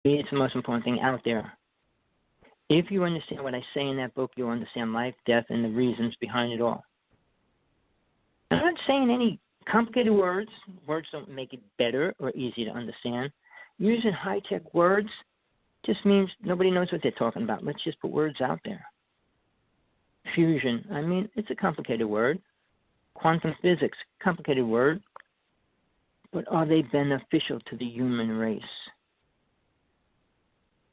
It's the most important thing out there. If you understand what I say in that book, you'll understand life, death, and the reasons behind it all. I'm not saying any complicated words. Words don't make it better or easier to understand. Using high-tech words just means nobody knows what they're talking about. Let's just put words out there. Fusion, I mean, it's a complicated word. Quantum physics, complicated word. But are they beneficial to the human race?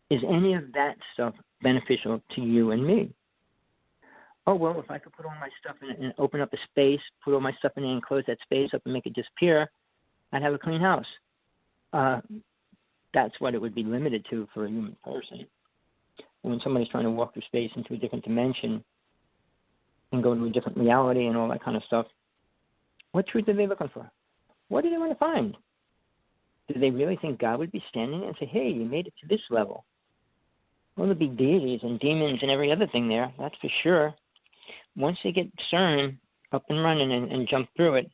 Is any of that stuff beneficial to you and me? Oh, well, if I could put all my stuff in it and open up a space, put all my stuff in it and close that space up and make it disappear, I'd have a clean house. That's what it would be limited to for a human person. When somebody's trying to walk through space into a different dimension and go to a different reality and all that kind of stuff, what truth are they looking for? What do they want to find? Do they really think God would be standing there and say, hey, you made it to this level? Well, there'd be deities and demons and every other thing there, that's for sure. Once they get CERN up and running and jump through it,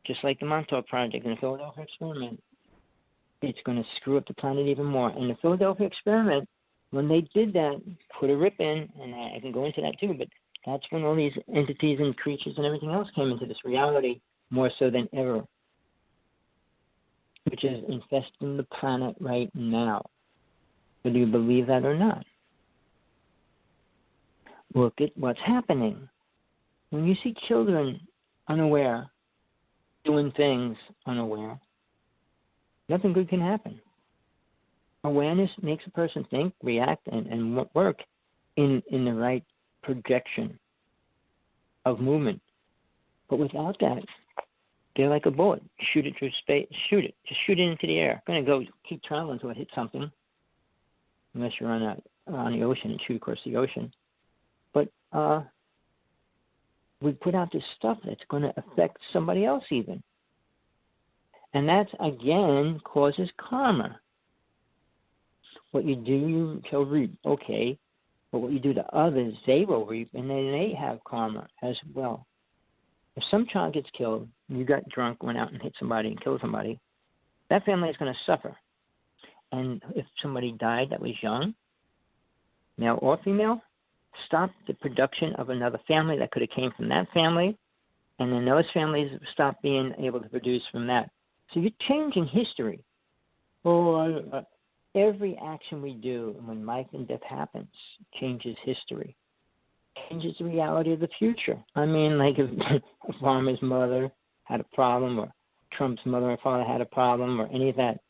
just like the Montauk Project and the Philadelphia Experiment, it's going to screw up the planet even more. And the Philadelphia Experiment, when they did that, put a rip in, and I can go into that too, but that's when all these entities and creatures and everything else came into this reality more so than ever, which is infesting the planet right now. Whether you believe that or not. Look at what's happening. When you see children unaware, doing things unaware, nothing good can happen. Awareness makes a person think, react, and work in the right projection of movement. But without that, they're like a bullet. Shoot it through space. Shoot it. Just shoot it into the air. Going to go keep traveling until it hits something. Unless you're on the ocean and shoot across the ocean. But we put out this stuff that's going to affect somebody else even. And that, again, causes karma. What you do, you shall reap. Okay. But what you do to others, they will reap, and then they have karma as well. If some child gets killed, you got drunk, went out and hit somebody and killed somebody, that family is going to suffer. And if somebody died that was young, male or female, stop the production of another family that could have came from that family, and then those families stop being able to produce from that. So you're changing history. Every action we do when life and death happens changes history, changes the reality of the future. I mean, like if Obama's mother had a problem, or Trump's mother or father had a problem, or any of that,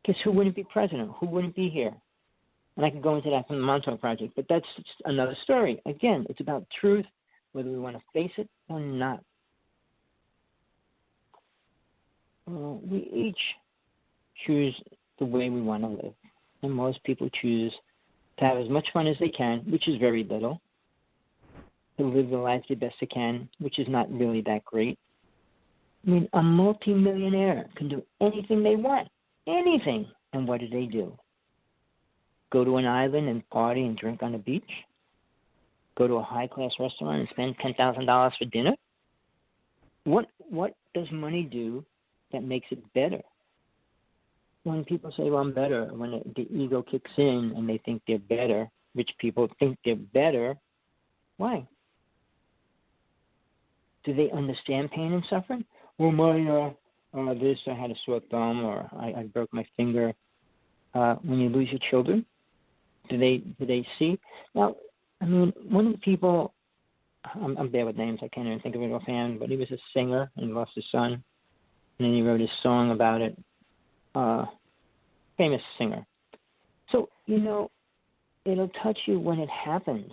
guess who wouldn't be president? Who wouldn't be here? And I could go into that from the Montauk Project, but that's just another story. Again, it's about truth, whether we want to face it or not. We each choose the way we want to live. And most people choose to have as much fun as they can, which is very little, to live their life the best they can, which is not really that great. I mean, a multimillionaire can do anything they want. Anything. And what do? Go to an island and party and drink on the beach? Go to a high-class restaurant and spend $10,000 for dinner? What does money do that makes it better? When people say, well, I'm better, when the ego kicks in and they think they're better, rich people think they're better, why? Do they understand pain and suffering? Well, I had a sore thumb, or I broke my finger. When you lose your children, do they see? Now, I mean, one of the people, I'm bad with names, I can't even think of it offhand, but he was a singer and lost his son, and then he wrote his song about it. Famous singer. So, it'll touch you when it happens.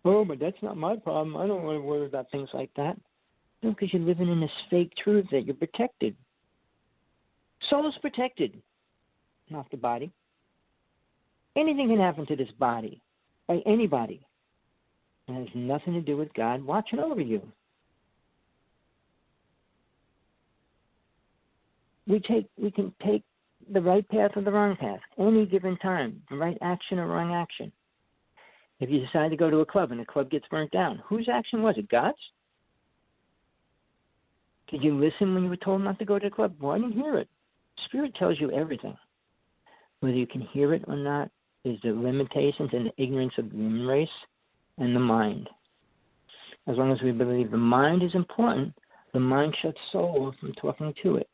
Oh, but that's not my problem. I don't want to worry about things like that. No, because you're living in this fake truth that you're protected. Soul is protected, not the body. Anything can happen to this body by anybody. And it has nothing to do with God watching over you. We can take the right path or the wrong path, any given time, the right action or wrong action. If you decide to go to a club and the club gets burnt down, whose action was it? God's? Did you listen when you were told not to go to the club? Well, I didn't hear it. Spirit tells you everything. whether you can hear it or not, is the limitations and the ignorance of the human race and the mind. As long as we believe the mind is important, the mind shuts soul off from talking to it.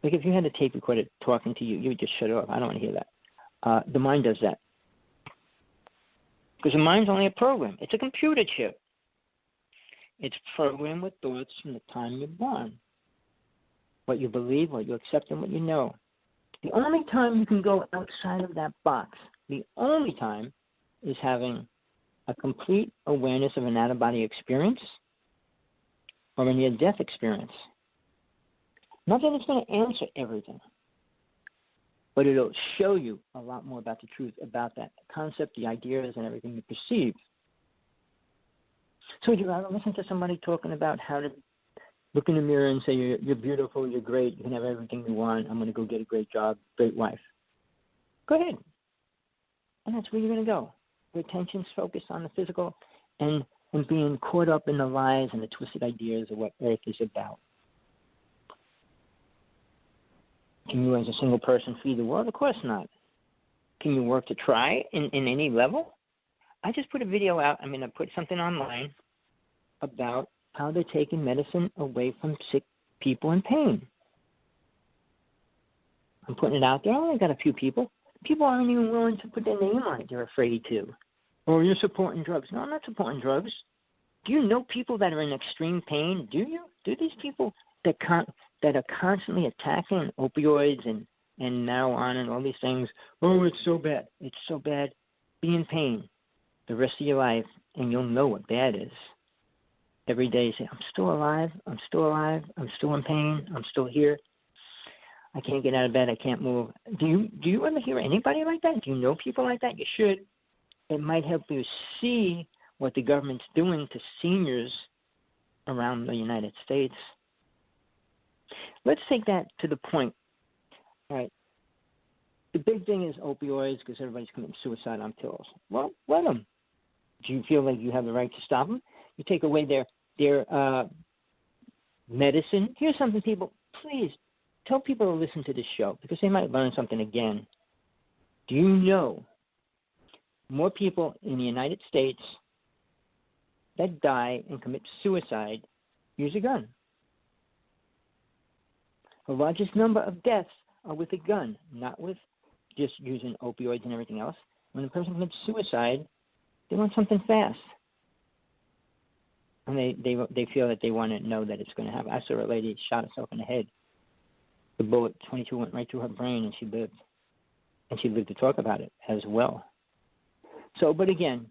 Like if you had a tape recorder talking to you, you would just shut it off. I don't want to hear that. The mind does that. Because the mind's only a program. It's a computer chip. It's programmed with thoughts from the time you're born. What you believe, what you accept, and what you know. The only time you can go outside of that box, the only time, is having a complete awareness of an out-of-body experience or a near-death experience. Not that it's going to answer everything, but it'll show you a lot more about the truth, about that concept, the ideas, and everything you perceive. So would you rather listen to somebody talking about how to look in the mirror and say, you're beautiful, you're great, you can have everything you want, I'm going to go get a great job, great wife? Go ahead. And that's where you're going to go. Your attention's focused on the physical and being caught up in the lies and the twisted ideas of what Earth is about. Can you as a single person feed the world? Of course not. Can you work to try in any level? I just put a video out. I put something online about how they're taking medicine away from sick people in pain. I'm putting it out there. I only got a few people. People aren't even willing to put their name on it. They're afraid to. Oh, you're supporting drugs. No, I'm not supporting drugs. Do you know people that are in extreme pain? Do you? Do these people that are constantly attacking opioids and marijuana and all these things, oh, it's so bad. It's so bad. Be in pain the rest of your life, and you'll know what bad is. Every day you say, I'm still alive, I'm still alive, I'm still in pain, I'm still here. I can't get out of bed, I can't move. Do you ever hear anybody like that? Do you know people like that? You should. It might help you see what the government's doing to seniors around the United States. Let's take that to the point. All right. The big thing is opioids because everybody's committing suicide on pills. Well, let them. Do you feel like you have the right to stop them? You take away their medicine. Here's something, people, please tell people to listen to this show because they might learn something again. Do you know more people in the United States that die and commit suicide use a gun? The largest number of deaths are with a gun, not with just using opioids and everything else. When a person commits suicide, they want something fast. And they feel that they want to know that it's going to happen. I saw a lady shot herself in the head. The bullet, 22, went right through her brain, and she lived. And she lived to talk about it as well. So, but again,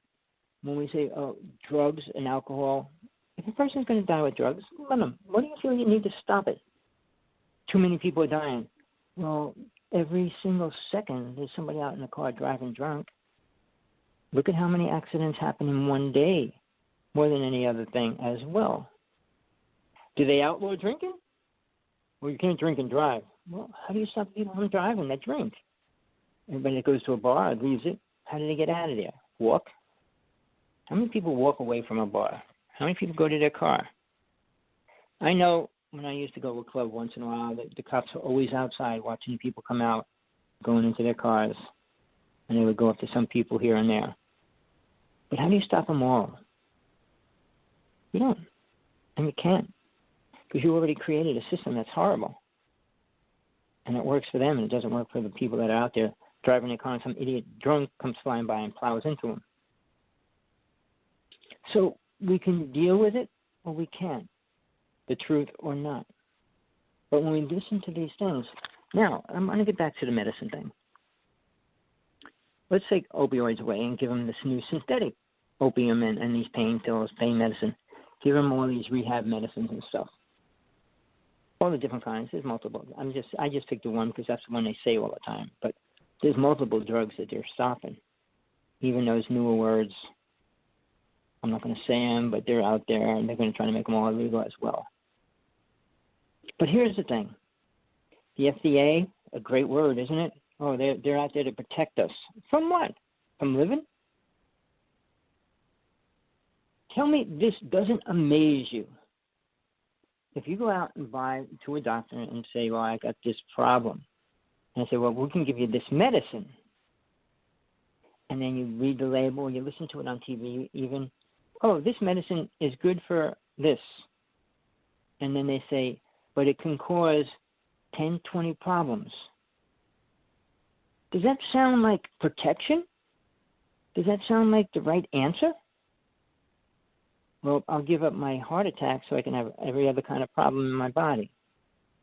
when we say, drugs and alcohol, if a person's going to die with drugs, let them. What do you feel you need to stop it? Too many people are dying. Well, every single second there's somebody out in the car driving drunk. Look at how many accidents happen in one day, more than any other thing as well. Do they outlaw drinking? Well, you can't drink and drive. Well, how do you stop people from driving that drink? Everybody that goes to a bar and leaves it, how do they get out of there? Walk? How many people walk away from a bar? How many people go to their car? I know when I used to go to a club once in a while, the cops were always outside watching people come out, going into their cars, and they would go up to some people here and there. But how do you stop them all? You don't. And you can't. Because you already created a system that's horrible. And it works for them, and it doesn't work for the people that are out there driving their car and some idiot drunk comes flying by and plows into them. So we can deal with it or we can't. The truth or not. But when we listen to these things, now I'm going to get back to the medicine thing. Let's take opioids away and give them this new synthetic opium and these pain pills, pain medicine. Give them all these rehab medicines and stuff. All the different kinds. There's multiple. I just picked the one because that's the one they say all the time. But there's multiple drugs that they're stopping. Even those newer words, I'm not going to say them, but they're out there, and they're going to try to make them all illegal as well. But here's the thing. The FDA, a great word, isn't it? Oh, they're out there to protect us. From what? From living? Tell me this doesn't amaze you. If you go out and buy to a doctor and say, well, I got this problem, And I say, well, we can give you this medicine. And then you read the label, you listen to it on TV even. Oh, this medicine is good for this. And then they say, but it can cause 10, 20 problems. Does that sound like protection? Does that sound like the right answer? Well, I'll give up my heart attack so I can have every other kind of problem in my body.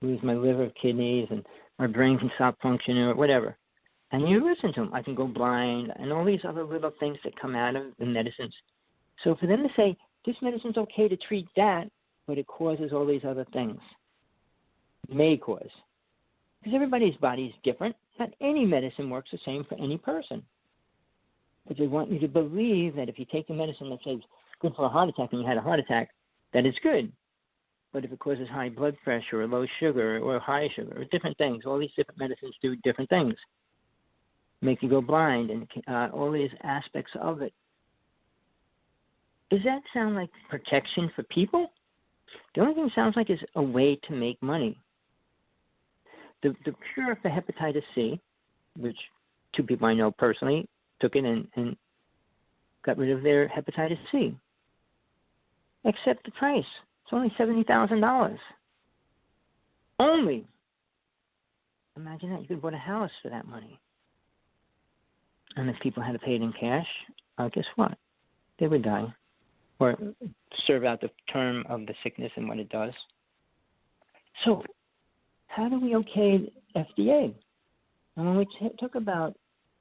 Lose my liver, kidneys, and my brain can stop functioning or whatever. And you listen to them. I can go blind and all these other little things that come out of the medicines. So for them to say, this medicine's okay to treat that, but it causes all these other things. May cause. Because everybody's body is different. Not any medicine works the same for any person. But they want you to believe that if you take the medicine that says good for a heart attack and you had a heart attack, that it's good. But if it causes high blood pressure or low sugar or high sugar or different things, all these different medicines do different things. Make you go blind and all these aspects of it. Does that sound like protection for people? The only thing it sounds like is a way to make money. The cure for hepatitis C, which two people I know personally took it and got rid of their hepatitis C. Except the price. It's only $70,000. Only. Imagine that. You could buy a house for that money. And if people had to pay it in cash, guess what? They would die. Or serve out the term of the sickness and what it does. So, how do we okay FDA? And when we talk about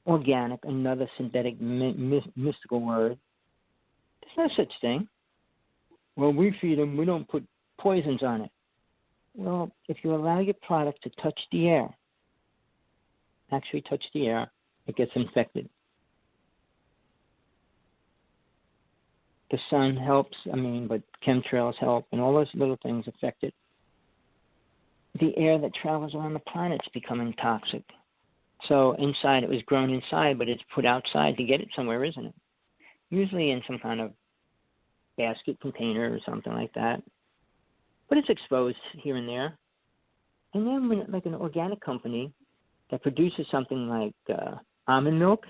organic, another synthetic, mystical word, there's no such thing. Well, we feed them, we don't put poisons on it. Well, if you allow your product to touch the air, actually touch the air, it gets infected. The sun helps, but chemtrails help, and all those little things affect it. The air that travels around the planet's becoming toxic. So inside, it was grown inside, but it's put outside to get it somewhere, isn't it? Usually in some kind of basket container or something like that. But it's exposed here and there. And then when like an organic company that produces something like almond milk,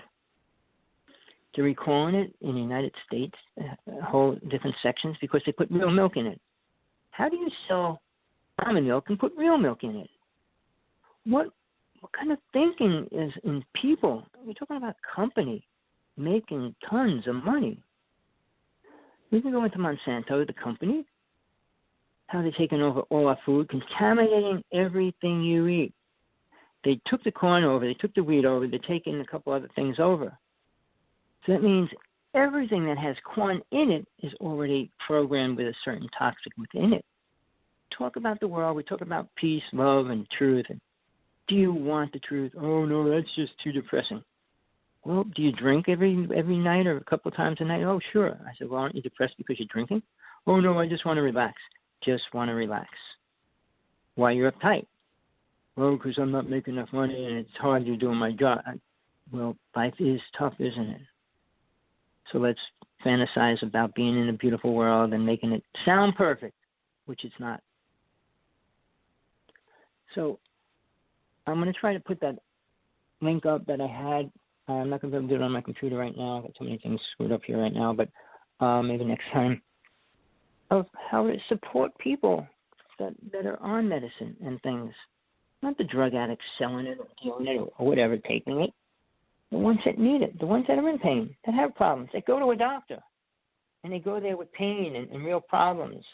they're recalling it in the United States, whole different sections, because they put real milk in it. How do you sell almond milk and put real milk in it? What kind of thinking is in people? We're talking about a company making tons of money. We can go into Monsanto, the company, how they're taking over all our food, contaminating everything you eat. They took the corn over, they took the wheat over, they're taking a couple other things over. So that means everything that has corn in it is already programmed with a certain toxic within it. Talk about the world. We talk about peace, love, and truth. And do you want the truth? Oh, no, that's just too depressing. Well, do you drink every night or a couple of times a night? Oh, sure. I said, well, aren't you depressed because you're drinking? Oh, no, I just want to relax. Just want to relax. Why you're uptight? Well, because I'm not making enough money and it's hard to do my job. Well, life is tough, isn't it? So let's fantasize about being in a beautiful world and making it sound perfect, which it's not. So I'm going to try to put that link up that I had. I'm not going to be able to do it on my computer right now. I've got so many things screwed up here right now, but maybe next time, of how to support people that are on medicine and things. Not the drug addicts selling it or dealing it or whatever, taking it. The ones that need it, the ones that are in pain, that have problems. They go to a doctor, and they go there with pain and real problems.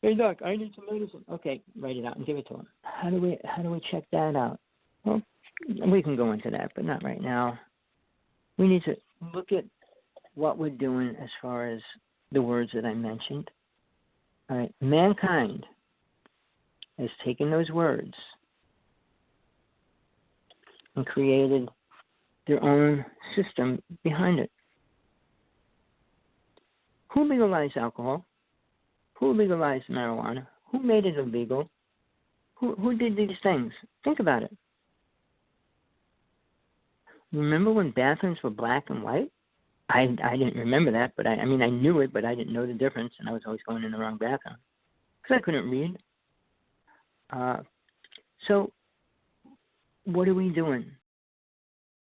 Hey, doc, I need some medicine. Okay, write it out and give it to them. How do we check that out? Well, we can go into that, but not right now. We need to look at what we're doing as far as the words that I mentioned. All right, mankind has taken those words and created their own system behind it. Who legalized alcohol? Who legalized marijuana? Who made it illegal? Who did these things? Think about it. Remember when bathrooms were black and white? I didn't remember that, but I knew it, but I didn't know the difference, and I was always going in the wrong bathroom because I couldn't read. So what are we doing?